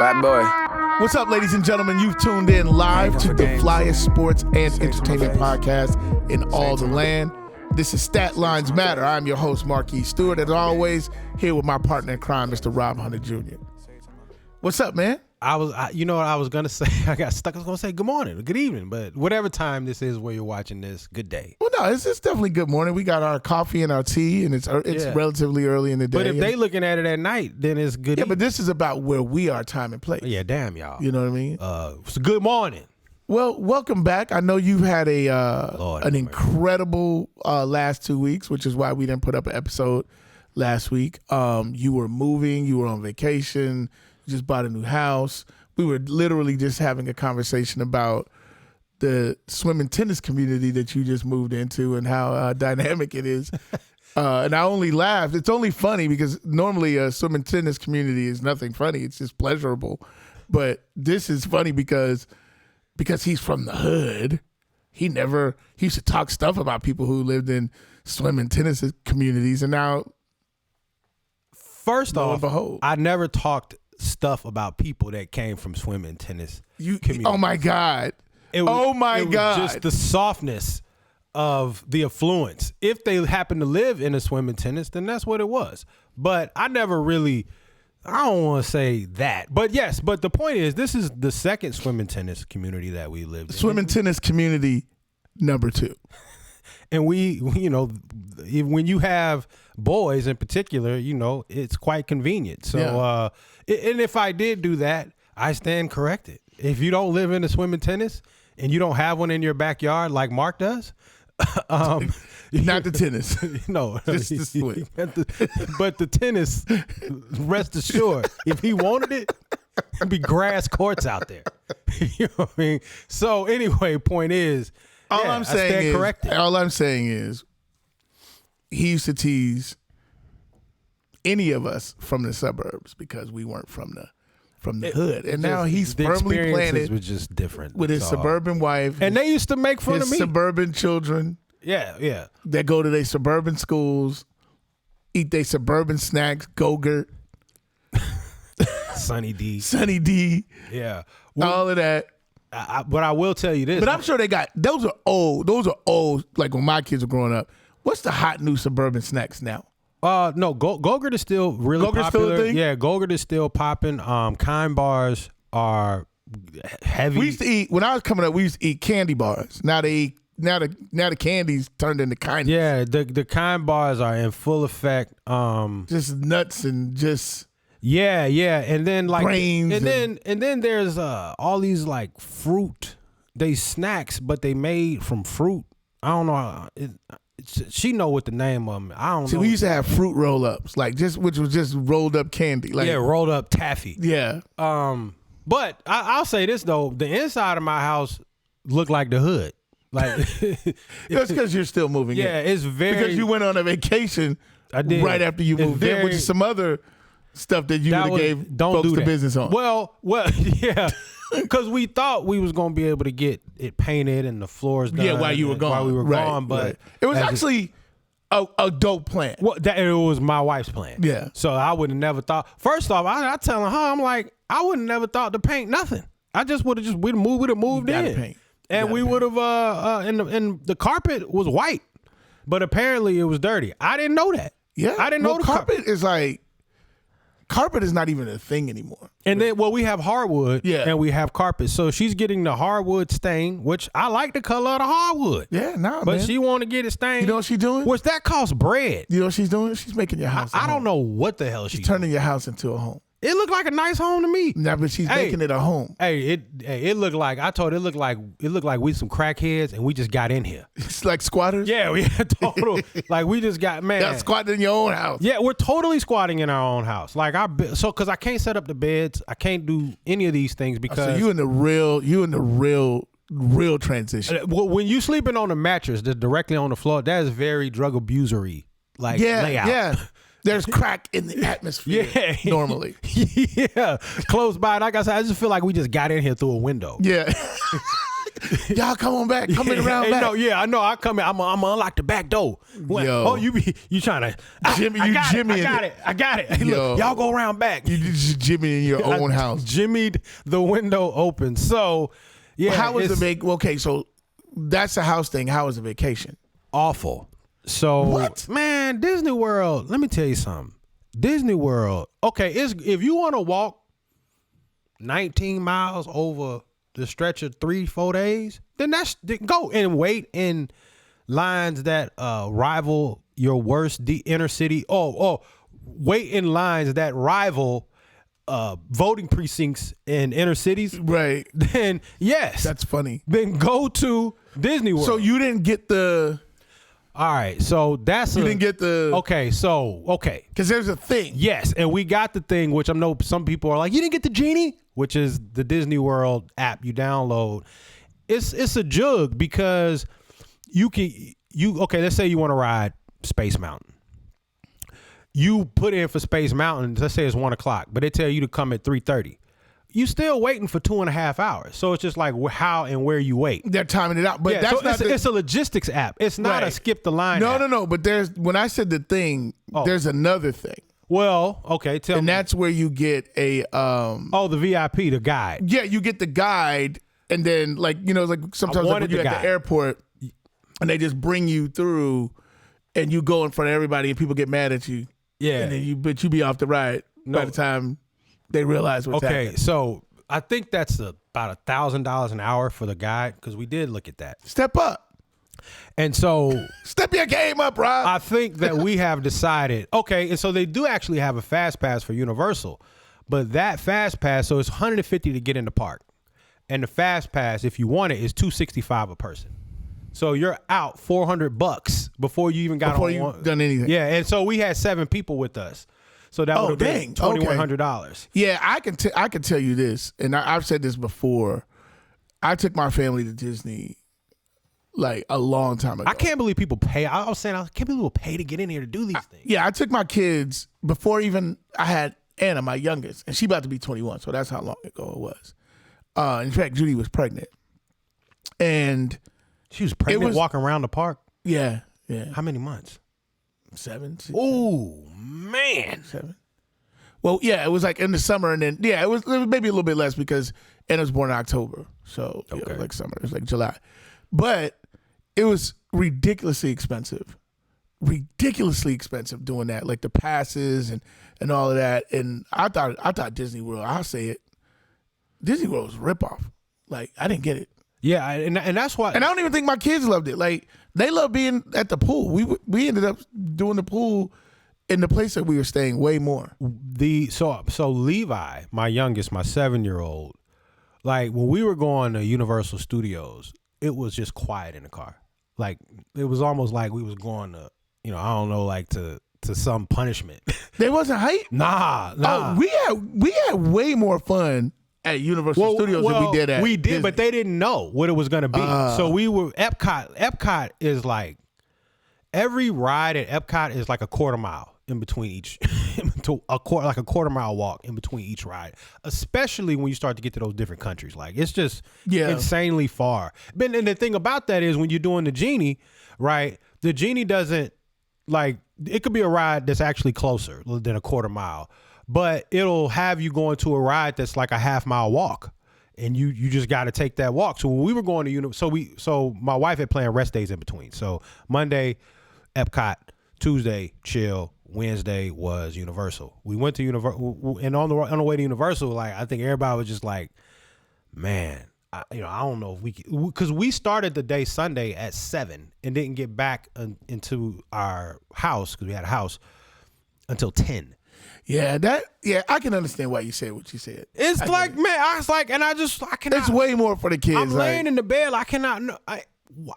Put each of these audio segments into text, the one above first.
Bad boy. What's up, ladies and gentlemen? You've tuned in live to the flyest sports and entertainment podcast in all the land. This is StatlinesMatter. I'm your host, Marquis Stewart. As always, here with my partner in crime, Mr. Rob Hunter Jr. What's up, man? You know what I was gonna say? I got stuck. I was gonna say good morning, or good evening, but whatever time this is where you're watching this, good day. Well, no, it's definitely good morning. We got our coffee and our tea, and it's relatively early in the day. But if they looking at it at night, then it's good. Yeah, but this is about where we are, time and place. Yeah, damn y'all. You know what I mean? It's a good morning. Well, welcome back. I know you've had an incredible last 2 weeks, which is why we didn't put up an episode last week. You were moving. You were on vacation. You just bought a new house. We were literally just having a conversation about the swim and tennis community that you just moved into and how dynamic it is. And I only laughed. It's only funny because normally a swim and tennis community is nothing funny. It's just pleasurable. But this is funny because he's from the hood. He used to talk stuff about people who lived in swim and tennis communities. And now, first off, I never talked stuff about people that came from swim and tennis community. Oh my God. It was just the softness of the affluence. If they happen to live in a swim and tennis, then that's what it was. But I never really, I don't want to say that. But yes, but the point is, this is the second swim and tennis community that we lived in. Swim and tennis community number 2. And we, you know, when you have boys in particular, you know, it's quite convenient. So, and if I did do that, I stand corrected. If you don't live in a swim and tennis and you don't have one in your backyard like Mark does, not the tennis, no, just the swim. But the tennis, rest assured, if he wanted it, it'd be grass courts out there. You know what I mean? So anyway, point is, all I'm saying is, he used to tease any of us from the suburbs because we weren't from the hood, and now he's firmly planted. Was just different with his suburban wife, and they used to make fun of me. Suburban children, yeah, that go to their suburban schools, eat their suburban snacks, Go-Gurt, Sunny D, yeah, all of that. But I will tell you this. But I'm sure they got those are old. Like when my kids were growing up. What's the hot new suburban snacks now? No, Go-Gurt is still really popular. Still a thing? Yeah, Go-Gurt is still popping. Kind bars are heavy. We used to eat when I was coming up. We used to eat candy bars. Now the candy's turned into kind. Yeah, the kind bars are in full effect. Just nuts and just. Yeah, and then like grains and then there's all these like fruit. They snacks, but they made from fruit. I don't know. She know what the name of them. I don't know. See, we used to have fruit roll-ups, which was just rolled up candy. Like, yeah, rolled up taffy. Yeah. But I'll say this though: the inside of my house looked like the hood. Like that's because you're still moving. Yeah, it's very because you went on a vacation. I did right after you moved in, which is some other stuff that you gave folks the business on. Well, yeah. Because we thought we was gonna be able to get it painted and the floors done. Yeah, while you were gone. While we were gone, but it was actually a dope plan. Well, it was my wife's plan. Yeah. So I would have never thought. First off, I telling her, I'm like, I would have never thought to paint nothing. I just would have we'd have moved in, paint. And we would have and the carpet was white, but apparently it was dirty. I didn't know that. Yeah, I didn't know the carpet is like. Carpet is not even a thing anymore. And then, we have hardwood and we have carpet. So she's getting the hardwood stain, which I like the color of the hardwood. Yeah, But she want to get it stained. You know what she's doing? Which that costs bread. You know what she's doing? She's making your house I don't know what the hell she's turning your house into a home. It looked like a nice home to me. Nah, but she's making it a home. It looked like it looked like we some crackheads and we just got in here. It's like squatters? Yeah, we had total like we just got You're squatting in your own house. Yeah, we're totally squatting in our own house. Like because I can't set up the beds, I can't do any of these things because so you in the real transition. When you sleeping on a mattress that's directly on the floor, that is very drug abusery layout. Yeah. There's crack in the atmosphere normally. Yeah, close by. Like I said, I just feel like we just got in here through a window. Yeah. Y'all come on back. Come in around back. No, yeah, I know. I come in. I'm gonna unlock the back door. Yo. Oh, you trying to Jimmy? I got it. Hey, Yo. look, y'all go around back. You just Jimmy in your own house. Jimmied the window open. So, yeah. Well, how was the vacation? Okay, so that's the house thing. How was the vacation? Awful. So, what? Man, Disney World. Let me tell you something. Disney World. Okay, if you want to walk 19 miles over the stretch of 3-4 days, then go and wait in lines that rival your worst inner city. Wait in lines that rival voting precincts in inner cities. Right. Then yes, that's funny. Then go to Disney World. So you didn't get the. All right, so didn't get the. Okay, because there's a thing. Yes, and we got the thing, which I know some people are like, you didn't get the Genie, which is the Disney World app you download. It's a jug because let's say you want to ride Space Mountain. You put in for Space Mountain, let's say it's 1:00, but they tell you to come at 3:30. You still waiting for 2.5 hours. So it's just like how and where you wait. They're timing it out. But that's so it's a logistics app. It's not a skip the line app. No. But when I said the thing, there's another thing. Well, okay, tell me. And that's where you get a the VIP, the guide. Yeah, you get the guide, and then like sometimes when you're at the airport and they just bring you through and you go in front of everybody and people get mad at you. Yeah. And then you be off the ride by the time they realize what's happening. Okay, so I think that's about $1,000 an hour for the guide because we did look at that. Step up. And so step your game up, Rob. I think that we have decided, okay, and so they do actually have a fast pass for Universal, but that fast pass, so it's $150 to get in the park. And the fast pass, if you want it, is $265 a person. So you're out $400 before you even got done anything. Yeah, and so we had 7 people with us. So that would have been $2,100. Yeah, I can tell you this, and I've said this before. I took my family to Disney like a long time ago. I can't believe people pay. I was saying I can't believe people pay to get in here to do these things. Yeah, I took my kids before even I had Anna, my youngest, and she about to be 21. So that's how long ago it was. In fact, Judy was pregnant, and she was pregnant walking around the park. Yeah. How many months? 7. Oh man, 7. Well, yeah, it was like in the summer, and then it was maybe a little bit less because Anna was born in October, so it was like summer. It was like July, but it was ridiculously expensive doing that, like the passes and all of that. And I thought Disney World. I'll say it, Disney World was a ripoff. Like I didn't get it. Yeah, and that's why. And I don't even think my kids loved it. Like they love being at the pool. We ended up doing the pool in the place that we were staying way more. So Levi, my youngest, my 7-year-old, like when we were going to Universal Studios, it was just quiet in the car. Like it was almost like we was going to, I don't know, like to some punishment. There wasn't hype? Nah. Oh, we had way more fun at Universal Studios than we did at Disney. But they didn't know what it was going to be. So we were Epcot. Epcot is like every ride at Epcot is like a quarter mile in between each, like a quarter mile walk in between each ride. Especially when you start to get to those different countries, like it's just insanely far. And the thing about that is when you're doing the Genie, right? The Genie doesn't like it could be a ride that's actually closer than a quarter mile. But it'll have you going to a ride that's like a half-mile walk, and you just got to take that walk. So when we were going to so my wife had planned rest days in between. So Monday, Epcot, Tuesday, chill. Wednesday was Universal. We went to Universal, and on the way to Universal, like I think everybody was just like, man, I don't know if because we started the day Sunday at 7 and didn't get back into our house because we had a house until 10. Yeah, I can understand why you said what you said. It's like, man, I was like, and I cannot. It's way more for the kids. I'm laying in the bed. I cannot know. Why?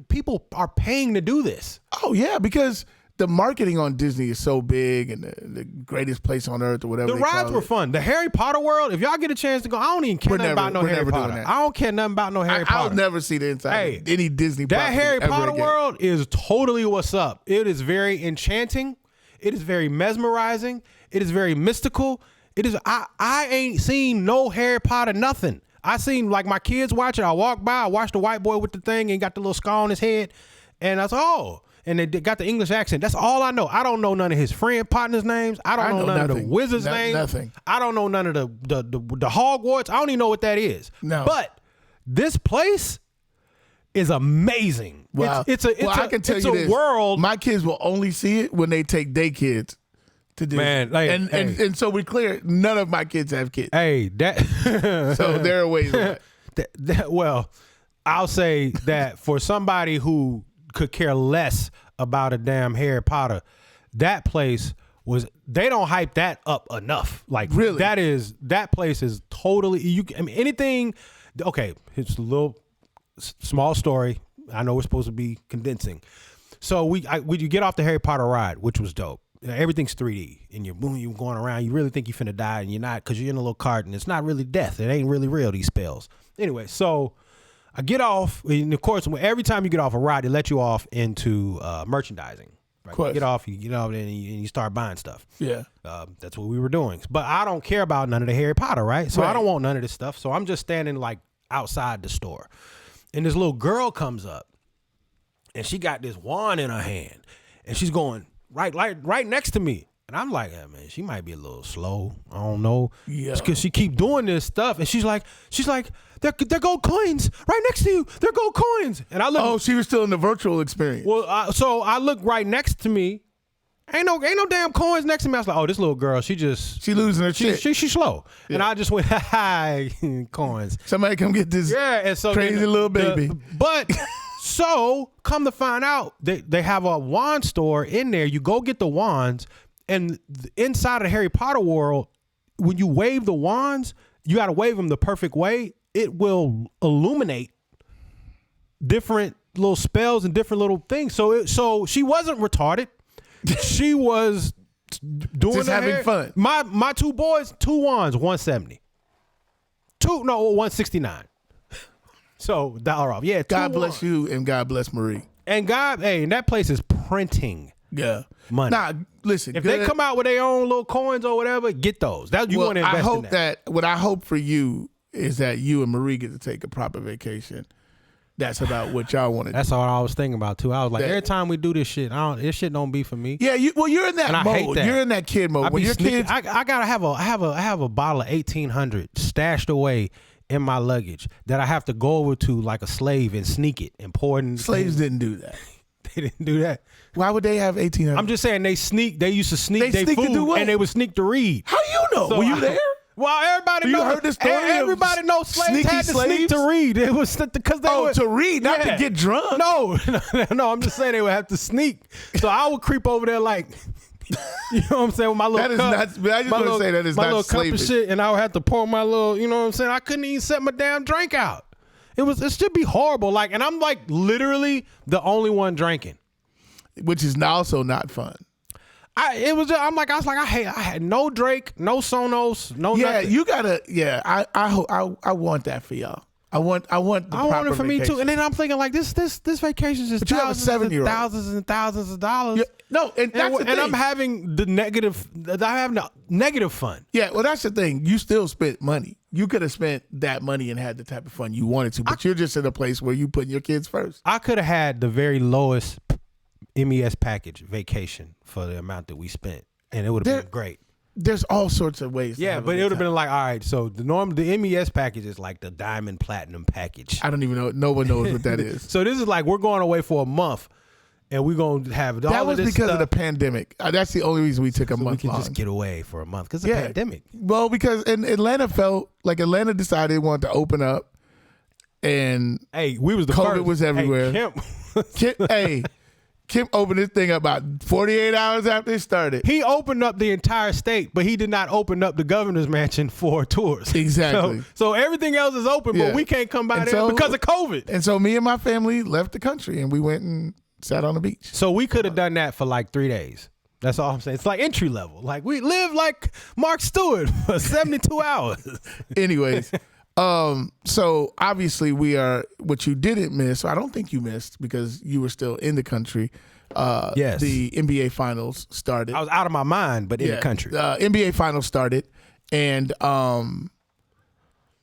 People are paying to do this. Oh, yeah, because the marketing on Disney is so big and the greatest place on earth or whatever. The rides were fun. The Harry Potter world, if y'all get a chance to go, I don't even care nothing about no Harry Potter. I don't care nothing about no Harry Potter. I'll never see the inside of any Disney property. That Harry Potter world is totally what's up. It is very enchanting. It is very mesmerizing. It is very mystical. It is. I ain't seen no Harry Potter nothing. I seen like my kids watch it. I walk by, I watched the white boy with the thing and got the little scar on his head. And I said, oh. And they got the English accent. That's all I know. I don't know none of his friend partners' names. I don't know none of the wizards' names. Nothing. I don't know none of the Hogwarts. I don't even know what that is. No. But this place is amazing. Wow. I can tell you this. World. My kids will only see it when they take their kids to Disney. Man, like, and so we're clear. None of my kids have kids. Hey, that. So there are ways away. Well, I'll say that for somebody who could care less about a damn Harry Potter, that place they don't hype that up enough. Like, really, that place is totally, anything. Okay, it's a little small story. I know we're supposed to be condensing. So when you get off the Harry Potter ride, which was dope. Everything's 3D and you're going around. You really think you're finna die and you're not, because you're in a little cart and it's not really death. It ain't really real, these spells. Anyway, so I get off, and of course, every time you get off a ride, they let you off into merchandising. Right? You get off and you start buying stuff. Yeah. That's what we were doing. But I don't care about none of the Harry Potter, right? So I don't want none of this stuff. So I'm just standing like outside the store. And this little girl comes up and she got this wand in her hand and she's going right next to me. And I'm like, yeah, man, she might be a little slow. I don't know. Yeah. Because she keep doing this stuff. And she's like, they're gold coins right next to you. They're gold coins. And I look. Oh, she was still in the virtual experience. Well, so I look right next to me. Ain't no damn coins next to me. I was like, oh, this little girl, she losing her shit. She's slow. Yeah. And I just went, hi, coins. Somebody come get this and so crazy little baby. But so come to find out, they have a wand store in there. You go get the wands. And inside of the Harry Potter world, when you wave the wands, you got to wave them the perfect way. It will illuminate different little spells and different little things. So she wasn't retarded. She was doing just having fun. My two boys, 2 wands, $170. 169. So $1 off. Yeah. God bless you and God bless Marie. And and that place is printing. Yeah. Money. Nah, listen. If they come out with their own little coins or whatever, get those. Want to invest in that. What I hope for you is that you and Marie get to take a proper vacation. That's about what y'all want to do. That's all I was thinking about too. I was like, every time we do this shit, this shit don't be for me. Yeah, you're in that and mode. I hate that. You're in that kid mode. When your kids, I gotta have a bottle of 1800 stashed away in my luggage that I have to go over to like a slave and sneak it and pour it in. Slaves didn't do that. They didn't do that. Why would they have 1800? I'm just saying they used to sneak their food and they would sneak to read. How you know? So Were you there? Well, everybody knows. You heard the story. Everybody knows slaves had to sneak to read. It was because they would to read, not to get drunk. No. I'm just saying they would have to sneak. So I would creep over there like, you know what I'm saying, with my little cup. I just want to say that is not slavish. My little cup of shit, and I would have to pour my little, you know what I'm saying. I couldn't even set my damn drink out. It should be horrible. Like, and I'm like literally the only one drinking, which is also not fun. I had no Drake, no Sonos, no nothing. You gotta. Yeah, I want that for y'all. I want it for me too. And then I'm thinking like this vacation is just thousands and thousands of dollars. Yeah, no, and that's the thing. And I'm having negative fun. Yeah, well, that's the thing. You still spent money. You could have spent that money and had the type of fun you wanted to, but you're just in a place where you putting your kids first. I could have had the very lowest MES package vacation for the amount that we spent, and it would have been great. There's all sorts of ways. Yeah, but it would have been like, all right, so the MES package is like the diamond platinum package. I don't even know. No one knows what that is. So this is like we're going away for a month, and we're going to have all that of was this because stuff. of the pandemic. That's the only reason we took a month. We can long. just get away for a month because of the pandemic. Well, because Atlanta felt like Atlanta decided they wanted to open up, and we was the COVID first. was everywhere. Kim opened this thing up about 48 hours after it started. He opened up the entire state, but he did not open up the governor's mansion for tours. Exactly. So everything else is open, but we can't come by there because of COVID. And so me and my family left the country, and we went and sat on the beach. So we could have done that for like 3 days. That's all I'm saying. It's like entry level. Like we live like Mark Stewart for 72 hours. Anyways. So obviously what you didn't miss, I don't think you missed because you were still in the country. Yes. The NBA finals started. I was out of my mind, but in the country. NBA finals started, and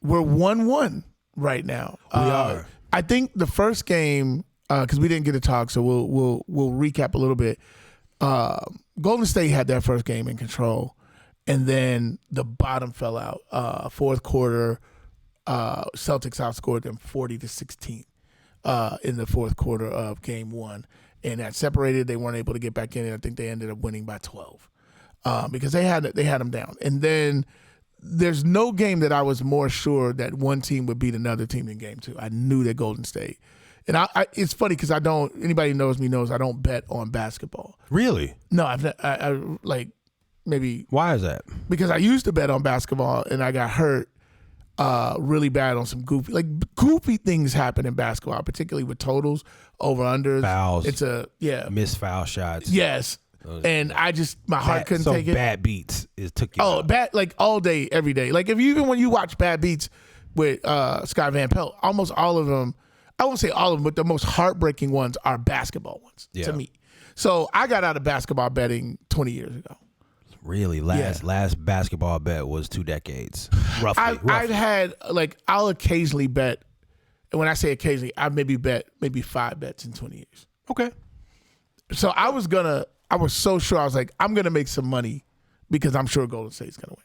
we're 1-1 right now. We are. I think the first game, because we didn't get to talk, so we'll recap a little bit. Golden State had their first game in control, and then the bottom fell out. Fourth quarter, Celtics outscored them 40-16 in the fourth quarter of game one, and that separated. They weren't able to get back in, and I think they ended up winning by 12 because they had them down. And then there's no game that I was more sure that one team would beat another team in game two. I knew that Golden State. And it's funny because anybody who knows me knows I don't bet on basketball. Really? No, I like maybe. Why is that? Because I used to bet on basketball and I got hurt really bad on some goofy things happen in basketball, particularly with totals, over-unders. Fouls. It's missed foul shots. Yes. And my heart couldn't take it. So bad beats took you out. Oh, bad, like all day, every day. Like even when you watch Bad Beats with Scott Van Pelt, almost all of them, I won't say all of them, but the most heartbreaking ones are basketball ones to me. So I got out of basketball betting 20 years ago. Really? Last basketball bet was 2 decades, roughly. I've had, I'll occasionally bet, and when I say occasionally, I maybe bet 5 bets in 20 years. Okay. So I was so sure, I was like, I'm going to make some money because I'm sure Golden State's going to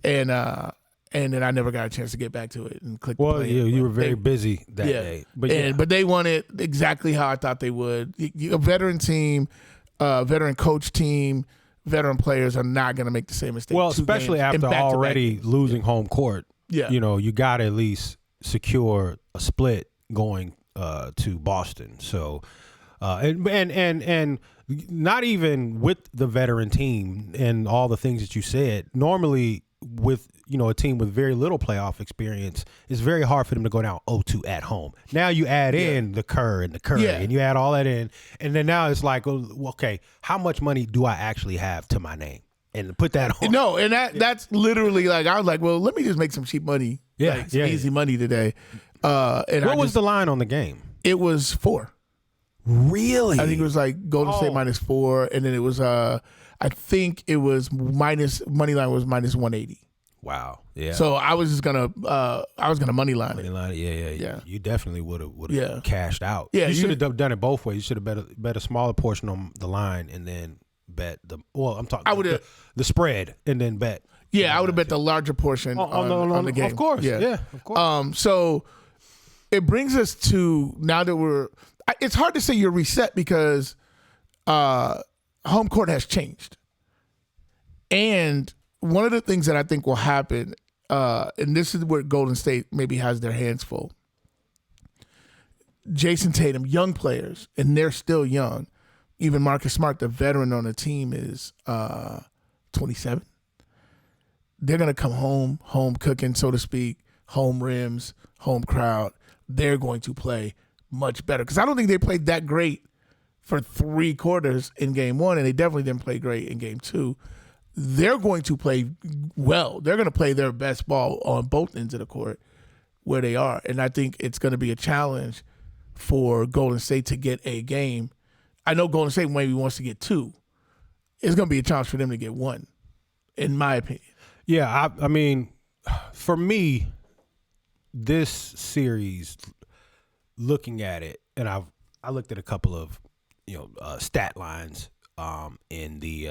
win. And then I never got a chance to get back to it and click the play. Well, you were very busy that day. But they won it exactly how I thought they would. A veteran team, veteran coach team, veteran players are not going to make the same mistake. Well, especially after already losing home court. Yeah. You got to at least secure a split going to Boston. So, and not even with the veteran team and all the things that you said, normally with a team with very little playoff experience, it's very hard for them to go down 0-2 at home. Now you add in the Kerr and the Curry, and you add all that in, and then now it's like, okay, how much money do I actually have to my name? And put that on. No, and that's literally I was like, well, let me just make some cheap money, easy money today. What was the line on the game? It was 4. Really? I think it was Golden State -4, and then it was I think it was money line was -180. Wow. Yeah. So I was just gonna money line it. Yeah. You definitely would have cashed out. Yeah. You should have done it both ways. You should have bet a smaller portion on the line and then bet I'm talking the spread and then bet. Yeah, I would have bet the larger portion on the game. Of course. Yeah. Of course. So it brings us to now that it's hard to say you're reset because home court has changed. And one of the things that I think will happen, and this is where Golden State maybe has their hands full, Jason Tatum, young players, and they're still young. Even Marcus Smart, the veteran on the team, is 27. They're going to come home cooking, so to speak, home rims, home crowd. They're going to play much better because I don't think they played that great for 3 quarters in game 1, and they definitely didn't play great in game 2. They're going to play well. They're going to play their best ball on both ends of the court where they are, and I think it's going to be a challenge for Golden State to get a game. I know Golden State maybe wants to get 2. It's going to be a challenge for them to get 1, in my opinion. Yeah, I mean, for me, this series, looking at it, and I looked at a couple of stat lines in the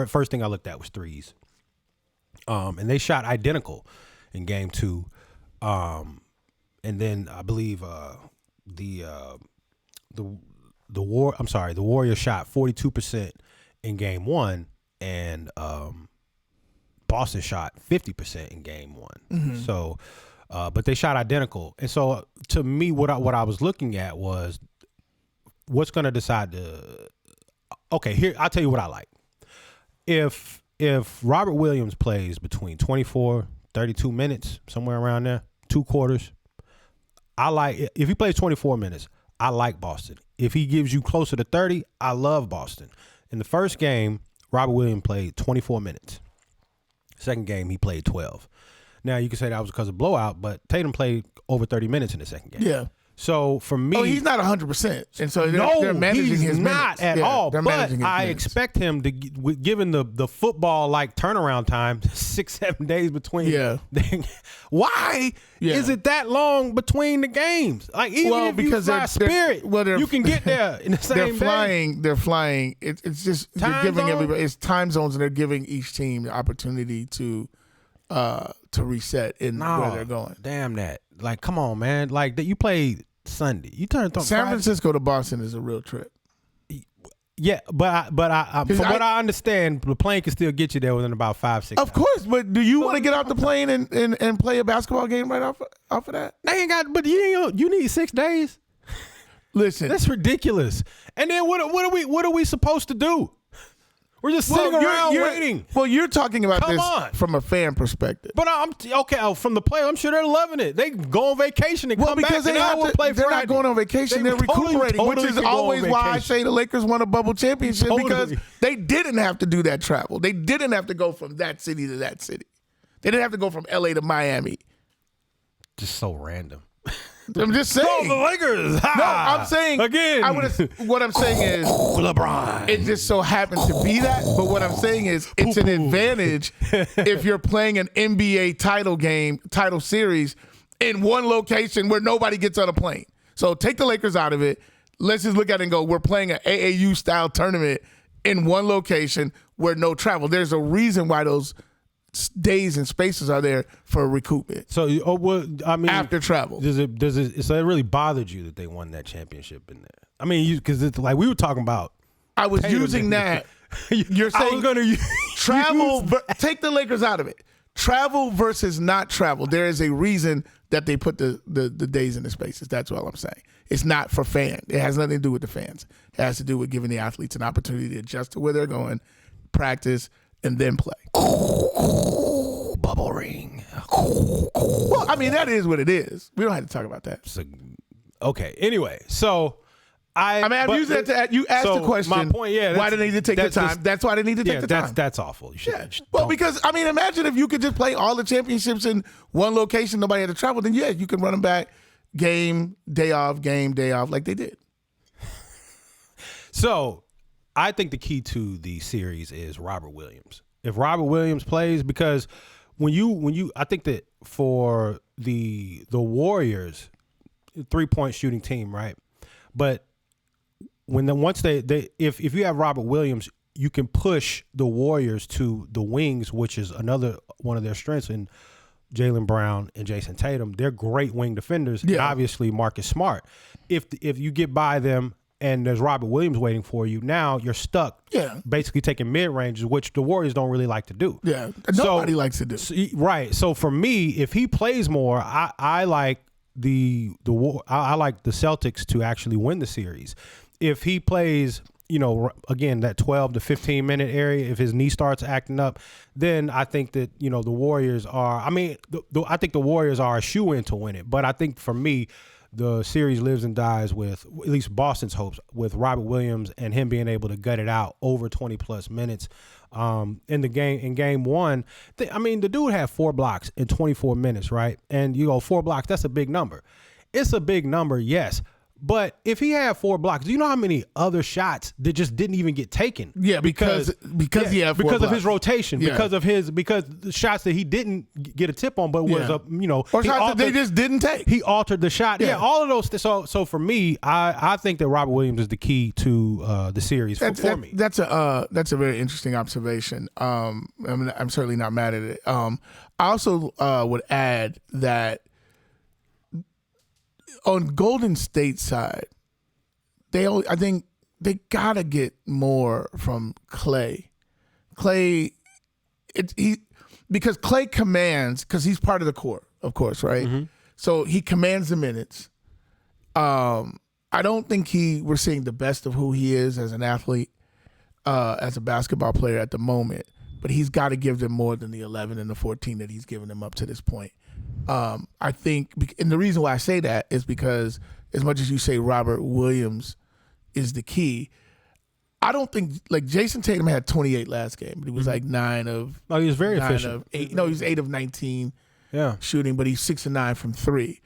first thing I looked at was threes, and they shot identical in game 2, and then I believe the Warriors shot 42% in game 1, and Boston shot 50% in game 1. Mm-hmm. So, but they shot identical, and so to me, what I was looking at was what's going to decide the. Okay, here I'll tell you what I like. If Robert Williams plays between 24, 32 minutes, somewhere around there, 2 quarters, I like. If he plays 24 minutes, I like Boston. If he gives you closer to 30, I love Boston. In the first game, Robert Williams played 24 minutes. Second game, he played 12. Now, you can say that was because of blowout, but Tatum played over 30 minutes in the second game. Yeah. So for me, he's not 100%, and so they're managing he's his not minutes. at all. But I minutes. expect him to, given the football like turnaround time, 6-7 days between. Yeah. Why is it that long between the games? Like even if you fly Spirit, you can get there in the same day. They're flying. It's just they're giving everybody. It's time zones, and they're giving each team the opportunity to reset in where they're going. Damn that! Like, come on, man! Like that, you played Sunday. You turned on San Francisco to Boston is a real trip. Yeah, but from what I understand, the plane can still get you there within about 5-6 hours. Of course, but do you want to get off the plane and play a basketball game right off of that? They ain't got, but you need 6 days. Listen, that's ridiculous. And then what are we supposed to do? We're just sitting around waiting. Well, you're talking about this from a fan perspective. But I'm okay. From the player, I'm sure they're loving it. They go on vacation and come back. Because they're not going on vacation. They're recuperating, which is always why I say the Lakers won a bubble championship because they didn't have to do that travel. They didn't have to go from that city to that city. They didn't have to go from L.A. to Miami. Just so random. I'm just saying. Go the Lakers. Ha! No, I'm saying again. What I'm saying is LeBron. It just so happened to be that. But what I'm saying is it's an advantage if you're playing an NBA title series in one location where nobody gets on a plane. So take the Lakers out of it. Let's just look at it and go, we're playing an AAU style tournament in one location where no travel. There's a reason why those days and spaces are there for recoupment. So, after travel, so it really bothered you that they won that championship in there? I mean, because it's like we were talking about. I was using that. You're saying I was going to travel. Take the Lakers out of it. Travel versus not travel. There is a reason that they put the days and the spaces. That's all I'm saying. It's not for fans. It has nothing to do with the fans. It has to do with giving the athletes an opportunity to adjust to where they're going, practice, and then play. Bubble ring. Well, I mean, that is what it is. We don't have to talk about that. Okay. Anyway, so I'm using that to you asked the question. My point, why do they need to take the time? That's why they need to take the time. That's awful. Well, because I mean, imagine if you could just play all the championships in one location, nobody had to travel. Then you can run them back, game day off, like they did. So, I think the key to the series is Robert Williams. If Robert Williams plays, because when you I think that for the Warriors, 3-point shooting team, right? But once if you have Robert Williams, you can push the Warriors to the wings, which is another one of their strengths in Jaylen Brown and Jason Tatum. They're great wing defenders. Yeah. And obviously Marcus Smart. If you get by them and there's Robert Williams waiting for you, now you're stuck basically taking mid-ranges, which the Warriors don't really like to do. Yeah, nobody likes to do. Right. So for me, if he plays more, I like I like the Celtics to actually win the series. If he plays, again, that 12 to 15 minute area, if his knee starts acting up, then I think that, the Warriors are, I think the Warriors are a shoo-in to win it. But I think for me, the series lives and dies with, at least Boston's hopes, with Robert Williams and him being able to gut it out over 20-plus minutes in game one. The dude had 4 blocks in 24 minutes, right? And 4 blocks, that's a big number. It's a big number, yes. But if he had 4 blocks, do you know how many other shots that just didn't even get taken? Yeah, because he had 4 because blocks. of his rotation, because the shots that he didn't get a tip on, but was or shots that they just didn't take. He altered the shot. Yeah, all of those. So for me, I think that Robert Williams is the key to the series for me. That's a very interesting observation. I'm certainly not mad at it. I also would add that on Golden State's side, I think they gotta get more from Clay. Because Clay commands, because he's part of the core, of course, right? Mm-hmm. So he commands the minutes. I don't think we're seeing the best of who he is as an athlete, as a basketball player at the moment. But he's got to give them more than the 11 and the 14 that he's given them up to this point. I think, and the reason why I say that is because as much as you say Robert Williams is the key, I don't think, like, Jason Tatum had 28 last game, but he was like 9 of. Oh, he was very efficient. He was 8 of 19 shooting, but he's 6 of 9 from 3.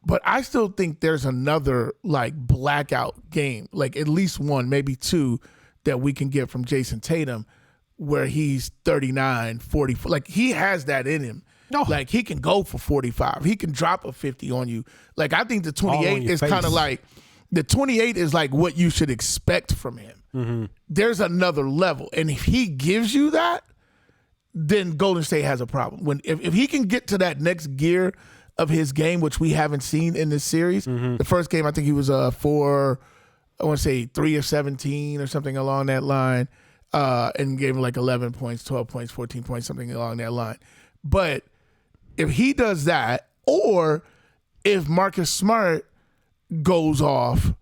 But I still think there's another like blackout game, like at least one, maybe two, that we can get from Jason Tatum where he's 39, 40. Like he has that in him. No. Like he can go for 45. He can drop a 50 on you. Like I think the 28 is kind of like, the 28 is like what you should expect from him. Mm-hmm. There's another level. And if he gives you that, then Golden State has a problem. If he can get to that next gear of his game, which we haven't seen in this series. The first game, I think he was 3 of 17 or something along that line, and gave him like 11 points, 12 points, 14 points, something along that line. But if he does that, or if Marcus Smart goes off,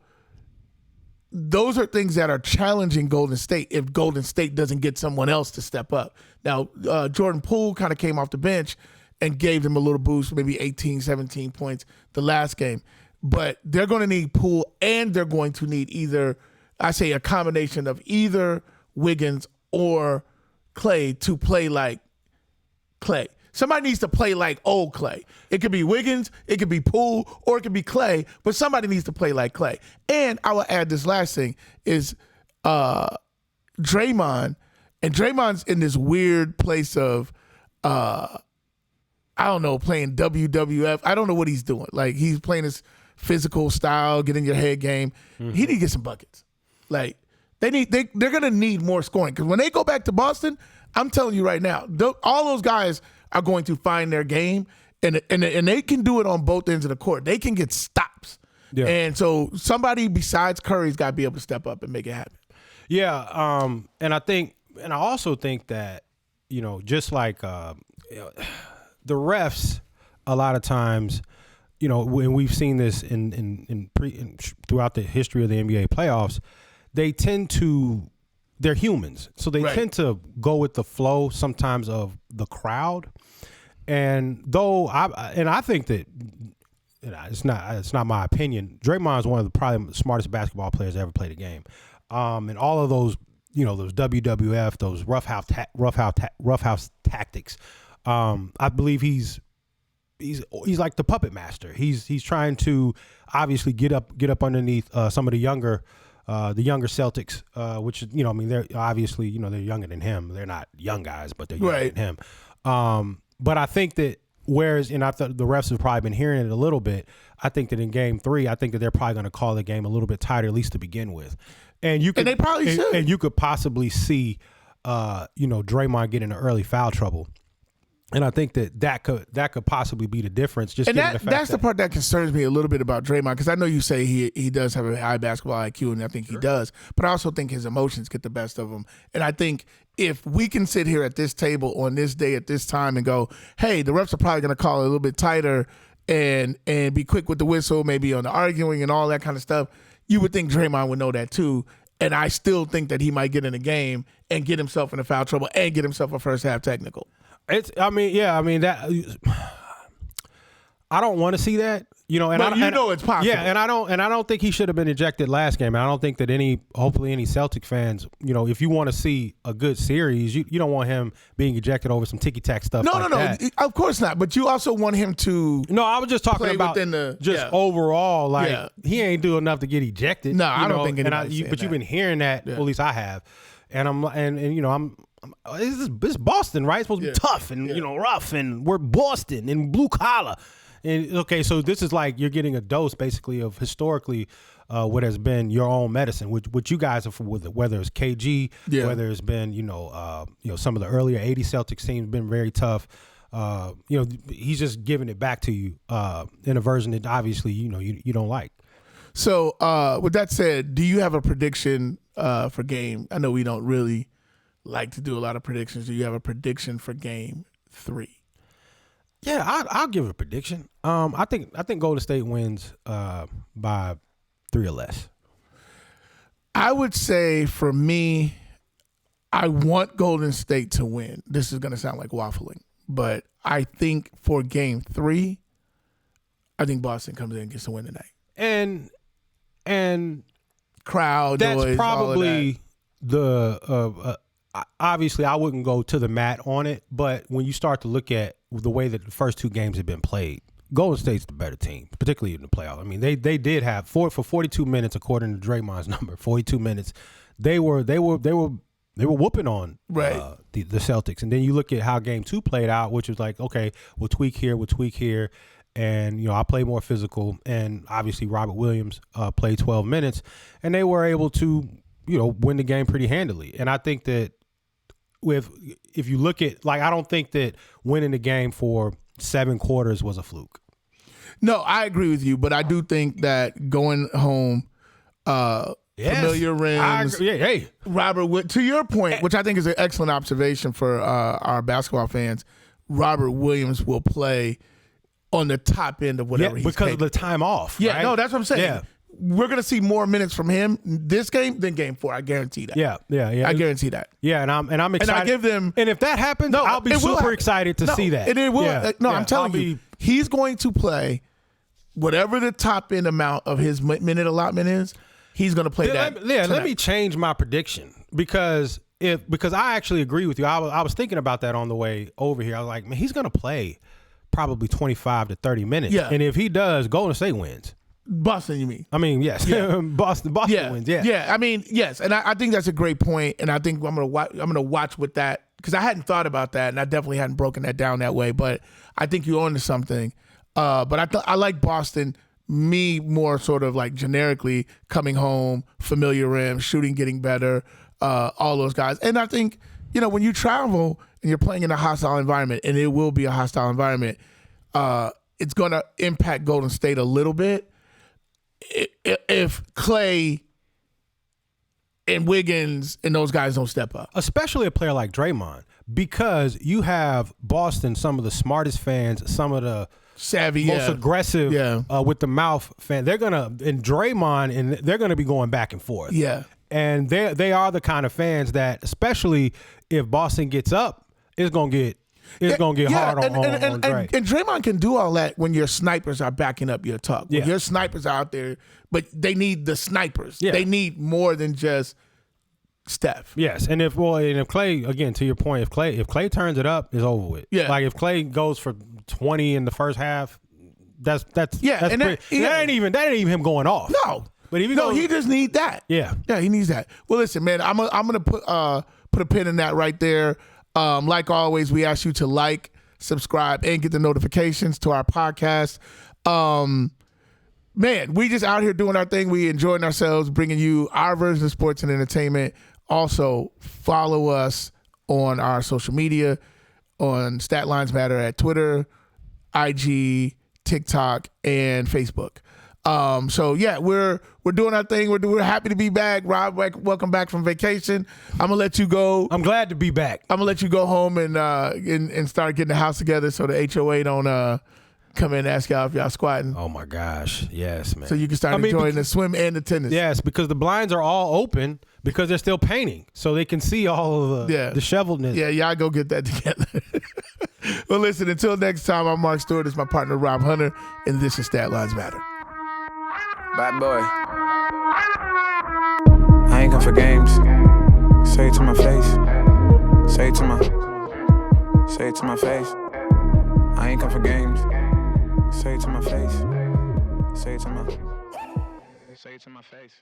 those are things that are challenging Golden State if Golden State doesn't get someone else to step up. Now, Jordan Poole kind of came off the bench and gave them a little boost, maybe 18, 17 points the last game. But they're going to need Poole, and they're going to need either, I say a combination of either Wiggins or Clay to play like Clay. Somebody needs to play like old Clay. It could be Wiggins, it could be Poole, or it could be Clay, but somebody needs to play like Clay. And I will add this last thing is Draymond, and Draymond's in this weird place of, I don't know, playing WWF. I don't know what he's doing. Like he's playing his physical style, get in your head game. He need to get some buckets. Like they're gonna need more scoring because when they go back to Boston, I'm telling you right now, all those guys are going to find their game, and they can do it on both ends of the court. They can get stops, and so somebody besides Curry's got to be able to step up and make it happen. Yeah, and I also think that just like the refs, a lot of times, when we've seen this throughout the history of the NBA playoffs, they're humans, so they tend to go with the flow sometimes of the crowd. And I think that it's not my opinion. Draymond is one of the probably smartest basketball players that ever played a game. And all of those, those WWF, those roughhouse tactics. I believe he's like the puppet master. He's trying to obviously get up underneath some of the younger Celtics, which they're obviously they're younger than him. They're not young guys, but they're younger than him. But I think that and I thought the refs have probably been hearing it a little bit. I think that in Game 3, I think that they're probably going to call the game a little bit tighter, at least to begin with. And they probably should. And you could possibly see, Draymond get into early foul trouble. And I think that could possibly be the difference. That's the part that concerns me a little bit about Draymond, because I know you say he does have a high basketball IQ, and I think he does, but I also think his emotions get the best of him. And I think if we can sit here at this table on this day at this time and go, hey, the refs are probably going to call it a little bit tighter and be quick with the whistle, maybe on the arguing and all that kind of stuff, you would think Draymond would know that too. And I still think that he might get in a game and get himself into foul trouble and get himself a first half technical. That I don't want to see that, it's possible. Yeah, and I don't think he should have been ejected last game. And I don't think that hopefully any Celtic fans, if you want to see a good series, you don't want him being ejected over some ticky-tack stuff. No, of course not. But you also want him to. No, I was just talking about overall. Like he ain't doing enough to get ejected. No, I don't think anybody's But you've been hearing that, at least I have, and I'm. This is Boston, right? It's supposed to be tough and rough, and we're Boston and blue collar. And okay, so this is like you're getting a dose basically of historically what has been your own medicine, which you guys are with, whether it's KG, whether it's been some of the earlier '80s Celtics teams been very tough. He's just giving it back to you in a version that obviously you don't like. So with that said, do you have a prediction for game? I know we don't really like to do a lot of predictions. Do you have a prediction for Game 3? Yeah, I'll give a prediction. I think Golden State wins by 3 or less. I would say for me, I want Golden State to win. This is going to sound like waffling, but I think for Game 3, I think Boston comes in and gets the win tonight. And crowd that's noise, probably the obviously I wouldn't go to the mat on it, but when you start to look at the way that the first 2 games have been played, Golden State's the better team, particularly in the playoffs. I mean, they did have for 42 minutes, according to Draymond's number, 42 minutes. They were whooping on the Celtics. And then you look at how Game 2 played out, which was like, okay, we'll tweak here. And, you know, I play more physical. And obviously Robert Williams played 12 minutes. And they were able to, you know, win the game pretty handily. And I think that if you look at, like, I don't think that winning the game for 7 quarters was a fluke. No, I agree with you. But I do think that going home, familiar rims. Robert, to your point, which I think is an excellent observation for our basketball fans, Robert Williams will play on the top end of whatever he's because capable. of the time off. Yeah, right? no, that's what I'm saying. Yeah. We're going to see more minutes from him this game than Game 4. I guarantee that. Yeah. I guarantee that. Yeah, and I'm excited. And I give them. And if that happens, I'll be super excited to see that. And it will. I'm telling you, he's going to play whatever the top end amount of his minute allotment is. He's going to play that. Let me change my prediction because I actually agree with you. I was thinking about that on the way over here. I was like, man, he's going to play probably 25 to 30 minutes. Yeah. And if he does, Golden State wins. Boston, you mean? I mean, yes. Yeah. Boston wins. Yeah. Yeah. I mean, yes. And I think that's a great point. And I think I'm gonna watch with that because I hadn't thought about that, and I definitely hadn't broken that down that way. But I think you're onto something. But I like Boston. Me more sort of like generically coming home, familiar rim, shooting getting better, all those guys. And I think, you know, when you travel and you're playing in a hostile environment, and it will be a hostile environment, it's going to impact Golden State a little bit. If Clay and Wiggins and those guys don't step up. Especially a player like Draymond, because you have Boston, some of the smartest fans, some of the savvy, most aggressive with the mouth fan. They're gonna and Draymond, and they're gonna be going back and forth. Yeah, and they are the kind of fans that, especially if Boston gets up, it's gonna get hard on Dre. And Draymond can do all that when your snipers are backing up your tuck. When your snipers are out there, but they need the snipers. Yeah. They need more than just Steph. Yes, and if Clay, again, to your point, if Clay turns it up, it's over with. Yeah. Like if Clay goes for 20 in the first half, that's pretty, that ain't even him going off. No. But if he just need that. Yeah. Yeah, he needs that. Well, listen, man, I'm gonna put a pin in that right there. Like always, we ask you to like, subscribe, and get the notifications to our podcast. Man, we just out here doing our thing. We enjoying ourselves, bringing you our version of sports and entertainment. Also, follow us on our social media, on StatlinesMatter at Twitter, IG, TikTok, and Facebook. So yeah, we're doing our thing. We're happy to be back. Rob, welcome back from vacation. I'm gonna let you go. I'm glad to be back. I'm gonna let you go home and start getting the house together so the HOA don't come in and ask y'all if y'all squatting. Oh my gosh, yes, man. So you can start enjoying the swim and the tennis. Yes, because the blinds are all open because they're still painting, so they can see all of the disheveledness. Yeah, y'all go get that together. Well, listen. Until next time, I'm Mark Stewart. It's my partner Rob Hunter, and this is Statlines Matter. Bad boy. I ain't come for games. Say it to my face. Say it to my face. I ain't come for games. Say it to my face. Say it to my face.